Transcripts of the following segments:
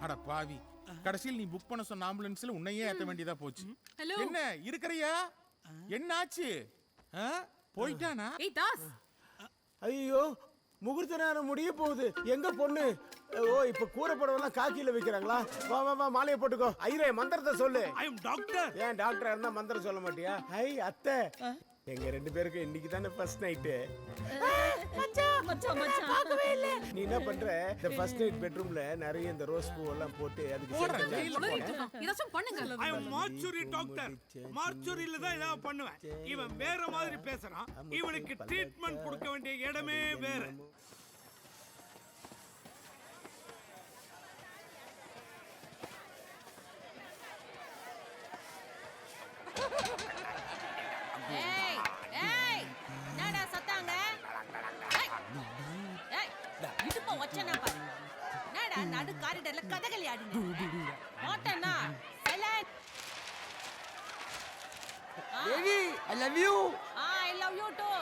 அட பாவி, கடைசியில் நீ புக் பண்ண சொன்ன ஆம்புலன்ஸ்ல உன்னையே ஏத்த வேண்டியதா போச்சு. என்ன இருக்கறியா? என்னாச்சு? போயிட்டானா? ஏய் தாஸ், ஐயோ முகூர்த்த நேரம் முடிய போகுது. எங்க பொண்ணு? ஓ இப்ப கூரைப்படவெல்லாம் காக்கியில வைக்கிறாங்களா? வா வா வா மாலையை போட்டுக்கோ. ஐயரே மந்திரத்தை சொல்லு. ஐ அம் டாக்டர். ஏன் டாக்டர் இருந்தா மந்திரம் சொல்ல மாட்டியா? ஐ அத்தை, எங்க ரெண்டு பேருக்கு இன்னைக்கு தானே ஃபர்ஸ்ட் நைட். நீ என்ன பண்ற? இந்த ஃபர்ஸ்ட் நைட் பெட்ரூம்ல நிறைய இந்த ரோஸ் பூ எல்லாம் போட்டு அதுக்கு இதெல்லாம் பண்ணுங்க. ஐ அம் மார்ச்சுரி டாக்டர். மார்ச்சுரியில தான் ஏதாவது பண்ணுவேன். இவன் வேற மாதிரி பேசுறான். இவனுக்கு ட்ரீட்மெண்ட் கொடுக்க வேண்டிய இடமே வேற. ஏய் ஏய் என்னடா சத்தாங்க? ஏய் இடுப்ப வச்சனா பாரு. என்னடா நடு காரிடர்ல கதகளி ஆடினீங்க? ஓட்டனா silent. Baby, I love you. I love you too.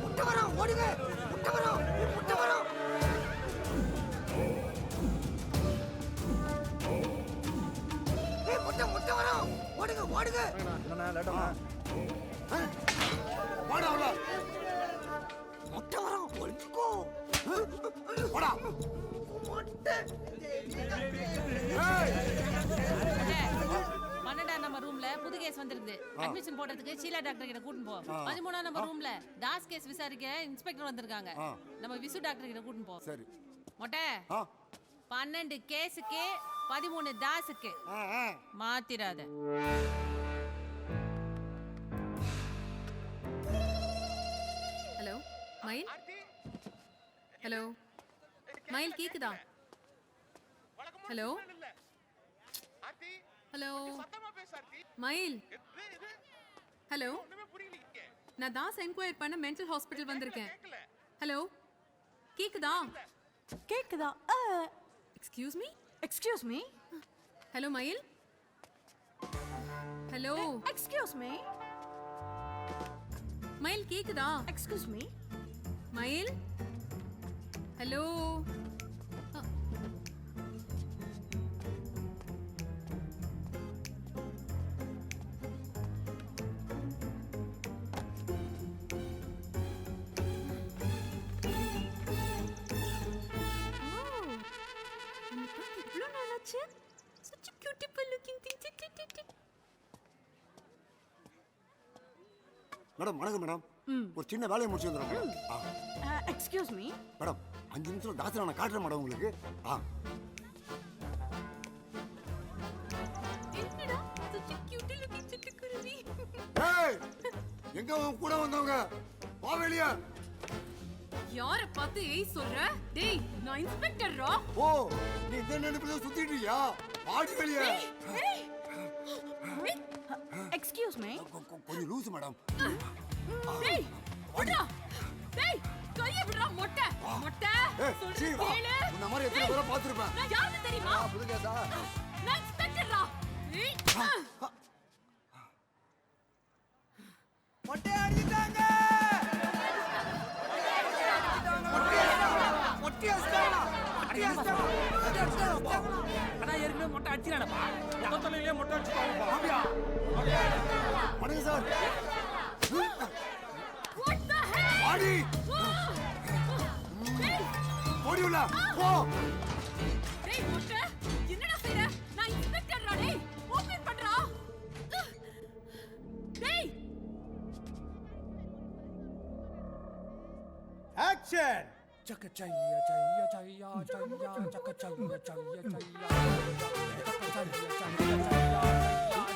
முட்டை வரோம், ஓடுங்க. முட்டை வரோம், முட்டை வரோம். முட்டை முட்டை வரோம். ஓடுங்க, ஓடுங்க. வாடா முட்டை வரோம், ஒளிஞ்சுக்கோ. ஓடா. முட்டை. 12ஆம் நம்பர் ரூம்ல புது கேஸ் வந்திருக்கு. அட்மிஷன் போடுறதுக்கு ஷீலா டாக்டர் கிட்ட கூட்டிட்டு போ. 13ஆம் நம்பர் ரூம்ல தாஸ் கேஸ் விசாரிக்க இன்ஸ்பெக்டர் வந்திருக்காங்க. நம்ம விசு டாக்டர் கிட்ட கூட்டிட்டு போ. சரி. மொட்டை 12 கேஸுக்கு 13 தாஸுக்கு மாத்திராத. ஹலோ மயில், ஹலோ மயில் கேக்குதா? ஹலோ ஹலோ மயில், ஹலோ நான் தாஸ் என்கொயர் பண்ண மென்டல் ஹாஸ்பிட்டல் வந்திருக்கேன். ஹலோ கேக்குதா? கேக்குதா? Excuse me, excuse me, hello மயில், ஹலோ எக்ஸ்கியூஸ் மீ, மயில் கேக்குதா? எக்ஸ்கியூஸ் மீ, மயில், hello such a beautiful looking thing. Madam வணக்கம் மேடம். ஒரு சின்ன வேலையை முடிச்சு வந்துடுறோம். Excuse me. மேடம் 5 நிமிஷம் தாசில் நான் காட்டுறேன் மேடம் உங்களுக்கு. என்னடா such a cute looking சிட்டுக்குருவி. ஏய் எங்க கூட வந்தவங்க வா வெளிய. யார பார்த்து ஏய் சொல்ற? டேய் நான் இன்ஸ்பெக்டர்ரா. ஓ நீ இந்த நினைப்புல சுத்திட்டு இருக்கியா? வாடி வெளிய. Excuse me. கொஞ்சம் லூஸ் மேடம். டேய் விடுடா. டேய் கைய விடுடா மொட்டை. மொட்டை சொல்ற கேளு. இந்த மாதிரி எத்தனை பேரை பாத்துருப்பேன். நான் யாருன்னு தெரியுமா? புது கேஸா? நான் இன்ஸ்பெக்டர்ரா. ஏய் முட்டை அடிச்சிட்டாங்க. ஏற்கனவே மொட்டை அடிச்சிடானப்பா. தொலையிலே மொட்டை அடிச்சுட்டாங்கப்பா. வணக்கம் சார். what the hell? வாடி. டேய் ஓடி உள்ள போ. டேய் மொட்டை என்னடா செய்ற? நான் இன்ஸ்பெக்டர்ரா. டேய் ஓபன் பண்றா. டேய் ஆக்ஷன். சக்க சையா சையா சையா சையா சக்க சையா சையா சையா சக்க சையா சையா சையா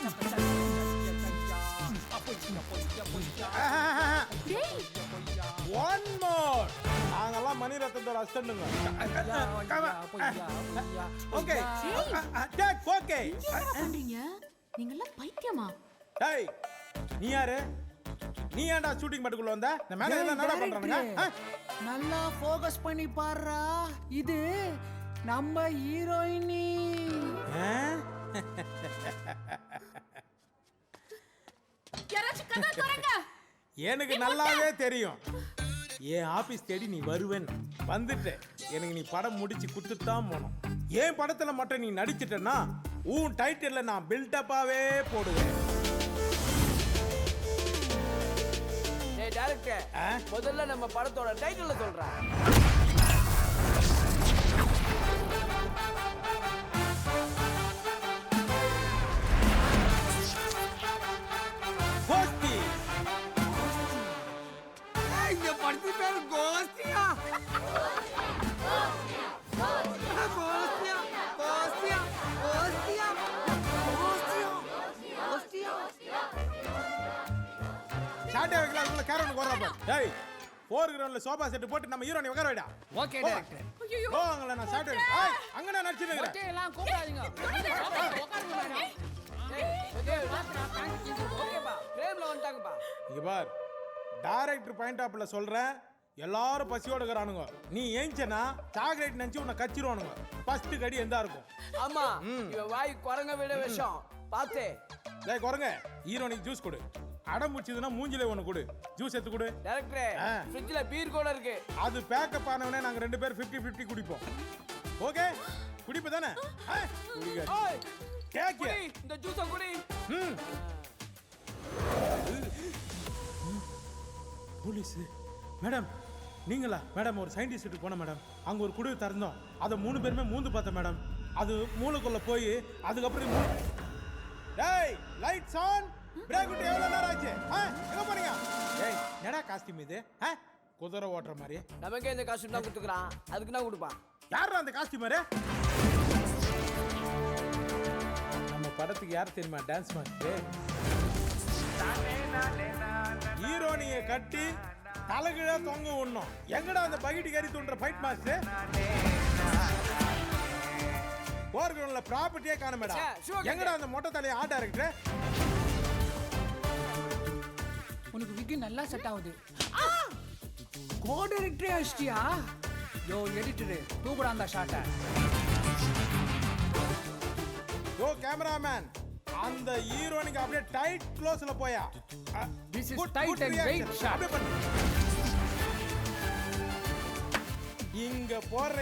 சக்க சையா சையா அப்போய்யா போய்யா போய்யா. டேய் ஒன் மோர். நாங்கெல்லாம் மணிரத்னத்தோட அசிஸ்டன்ட்ங்க. Okay take okay. என்ன பண்றீங்க? நீங்க எல்லாம் பைத்தியமா? டேய் நீ யாரு? நீ ஏன்டா ஷூட்டிங் பட்டுக்குள்ள வந்த? இந்த மேனேஜர் என்னடா பண்றானுங்க? நல்லா ஃபோக்கஸ் பண்ணி பாருடா. இது நம்ம ஹீரோயினி. யாராச்சும் கதவை திறங்க. எனக்கு நல்லாவே தெரியும் என் ஆபீஸ் தேடி நீ வருவேன். வந்துட்ட. எனக்கு நீ படம் முடிச்சு குடுத்துதான் போனோம். என் படத்துல மட்டும் நீ நடிச்சிட்டனா உன் டைட்டில்ல நான் பில்டப்பாவே போடுவேன். டேய் டைரக்டர், முதல்ல நம்ம படத்தோட டைட்டில் சொல்றேன். கோஸ்தி. இந்த படத்து பேர் கோஸ்தியா? கோஸ்தியா கோஸ்தியா கோஸ்தியா கோஸ்தியா கோஸ்தியா. சாட்டை வைக்கலாம்ல கேரவன் கோரப்ப. டேய், போர் கிரவுண்ட்ல சோபா செட் போட்டு நம்ம ஹீரோனை உட்கார வைடா. Okay director. ஓ அங்கல நான் சாட்டை. ஏய், அங்க நான் நடிச்சிட்டு இருக்கேன். ஓகே எல்லாம் கூப்பிடாதீங்க. ஓகேப்பா, பிரேம்ல வந்துட்டாங்கப்பா. இங்க பார், டைரக்டர் பாயிண்ட் ஆஃப்ல சொல்றேன். எல்லாரும் பசியோட இருக்கறானுங்க. நீ ஏஞ்சனா சாக்லேட் நினைச்சு உன்னை கச்சிருவானுங்க. ஃபர்ஸ்ட் கடி எந்தா இருக்கும்? ஆமா, இவன் வாய் குரங்க விட விஷம். பாத்தே. டேய் குரங்க, ஹீரோனிக்கு ஜூஸ் கொடு. அடம் முடிச்சதுன்னா மூஞ்சிலே ஒன்னு கொடு. ஜூஸ் எடுத்து கொடு. டைரக்டர், ஃப்ரிட்ஜ்ல பீர் கூட இருக்கு. அது பேக்கப் ஆனவனே நாங்க ரெண்டு பேர் 50-50 குடிப்போம். ஓகே? குடிப்ப தானே? குடிங்க. ஓய், கேக். குடி, இந்த ஜூஸ குடி. போலீஸ் மேடம், நீங்களா மேடம்? ஒரு சயின்டிஸ்ட் போன மேடம், அங்க ஒரு குடிவு திறந்தோம். அதை 3 பேருமே மூந்து பார்த்தேன் மேடம். அது மூளைக்குள்ள போய் அதுக்கப்புறம் டேய் லைட்ஸ் ஆன். பிரேக் விட்டு எவ்வளவு நேரம் ஆச்சு? எங்க போறீங்க? டேய் என்னடா காஸ்டியூம் இது? குதிரை ஓட்டுற மாதிரி. நமக்கே இந்த காஸ்டியூம் தான் கொடுத்துக்கறான், அதுக்கு நான் கொடுப்பான். யாரா அந்த காஸ்டியூமர்? நம்ம படத்துக்கு யார் தெரியுமா டான்ஸ் மாஸ்டர்? ஹீரோனியை கட்டி தலைகீழா தொங்க விடணும். எங்கடா அந்த பகிட்டி கறி தூண்டுற ஃபைட் மாஸ்டர்? போர்கிரவுண்ட்ல ப்ராப்பர்ட்டியே காண மேடம். எங்கடா அந்த மொட்டை தலையை ஆர்ட் டைரக்டர்? உனக்கு விக்கு நல்லா செட் ஆகுது. கோ டைரக்டரே அஷ்டியா? யோ எடிட்டர், தூக்குடா அந்த ஷாட்டை. யோ கேமராமேன், அந்த ஹீரோனிக்கு அப்படியே டைட் க்ளோஸ்ல போயா. This is tight and weight shot. இங்க போற